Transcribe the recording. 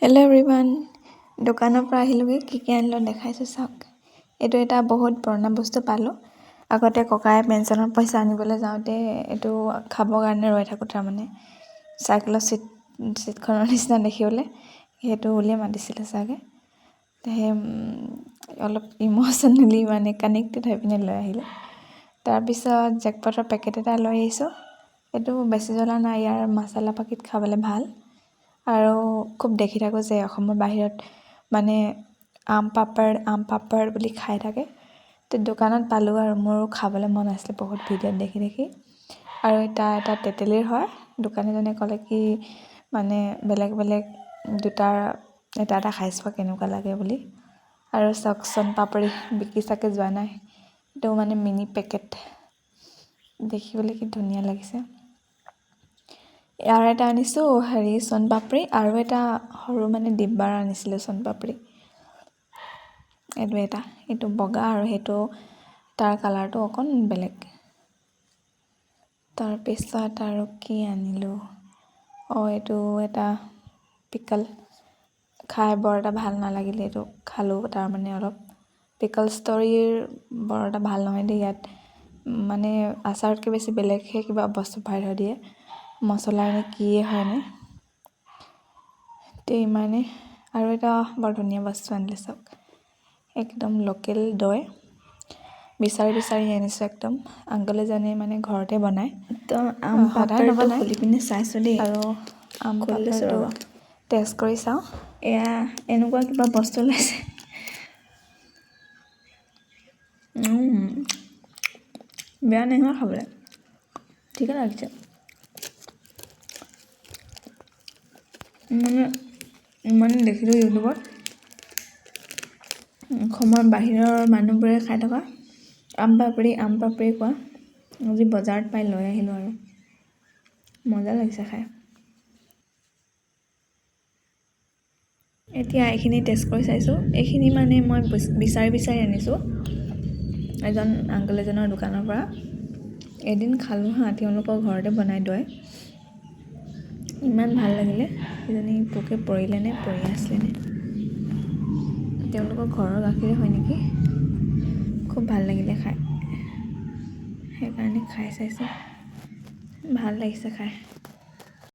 Hello' everyone, দোকানৰ পৰা আহিলোঁগৈ। কি আনিলোঁ দেখাইছোঁ চাওক। এইটো এটা বহুত পুৰণা বস্তু পালোঁ। আগতে ককাই পেঞ্চনৰ পইচা আনিবলৈ যাওঁতে এইটো খাবৰ কাৰণে ৰৈ থাকোঁ। তাৰমানে চাইকেলৰ চিটখনৰ নিচিনা দেখিবলৈ, সেইটো উলিয়াই মাতিছিলে চাগে। সেই অলপ ইম'চনেলি মানে কানেক্টেড হৈ পিনে লৈ আহিলে। তাৰপিছত জেকপটৰ পেকেট এটা লৈ আহিছোঁ। এইটো বেছি জ্বলা নাই, ইয়াৰ মছলা পাকিত খাবলৈ ভাল। আৰু খুব দেখি থাকোঁ যে অসমৰ বাহিৰত মানে আম পাপড় বুলি খাই থাকে। তো দোকানত পালোঁ আৰু মোৰো খাবলৈ মন আছিলে বহুত ভিডিঅ'ত দেখি। আৰু এটা তেতেলীৰ হয়। দোকানীজনে ক'লে কি মানে বেলেগ দুটাৰ এটা খাই চোৱা কেনেকুৱা লাগে বুলি। আৰু চাওক চন পাপৰি বিকি চাকে যোৱা নাই, এইটো মানে মিনি পেকেট, দেখিবলৈ কি ধুনীয়া লাগিছে। ইয়াৰ এটা আনিছোঁ চন পাপৰি, আৰু এটা সৰু মানে ডিব্বাৰ আনিছিলোঁ চন পাপৰি। এইটো বগা আৰু সেইটো তাৰ কালাৰটো অকণ বেলেগ। তাৰপিছত আৰু কি আনিলোঁ, এইটো এটা পিকল, খাই বৰ এটা ভাল নালাগিলে। এইটো খালোঁ তাৰমানে অলপ পিকল ষ্টৰীৰ বৰ এটা ভাল নহয় দেই। ইয়াত মানে আচাৰতকৈ বেছি বেলেগহে কিবা বস্তু ভৰাই থৈ দিয়ে, মছলাৰ নে কিয়ে হয়নে। তো ইমানে। আৰু এটা বৰ ধুনীয়া বস্তু আনিলে চাওক, একদম লোকেল দৈ। বিচাৰি আনিছোঁ একদম। আংকলে জানে মানে ঘৰতে বনায়। তো আম পাপৰটো খুলি পিনে চাইছোঁ দেই, আৰু আম পাপৰটো টেষ্ট কৰি চাওঁ। এয়া এনেকুৱা কিবা বস্তু ওলাইছে। বেয়া নহয় খাবলৈ, ঠিকে লাগিছে। মানে দেখিলোঁ ইউটিউবত অসমৰ বাহিৰৰ মানুহবোৰে খাই থকা আম পাপৰি কোৱা। আজি বজাৰত পাই লৈ আহিলোঁ আৰু মজা লাগিছে খাই। এতিয়া এইখিনি টেষ্ট কৰি চাইছোঁ। এইখিনি মানে মই বিচাৰি আনিছোঁ এজন আংকল এজনৰ দোকানৰ পৰা। এদিন খালোঁ তেওঁলোকৰ ঘৰতে বনাই দৈ, ইমান ভাল লাগিলে। কিজানি পোকে পৰিলে নে পৰি আছিলে নে, তেওঁলোকৰ ঘৰৰ গাখীৰে হয় নেকি। খুব ভাল লাগিলে খাই, সেইকাৰণে খাই চাইছোঁ, ভাল লাগিছে খাই।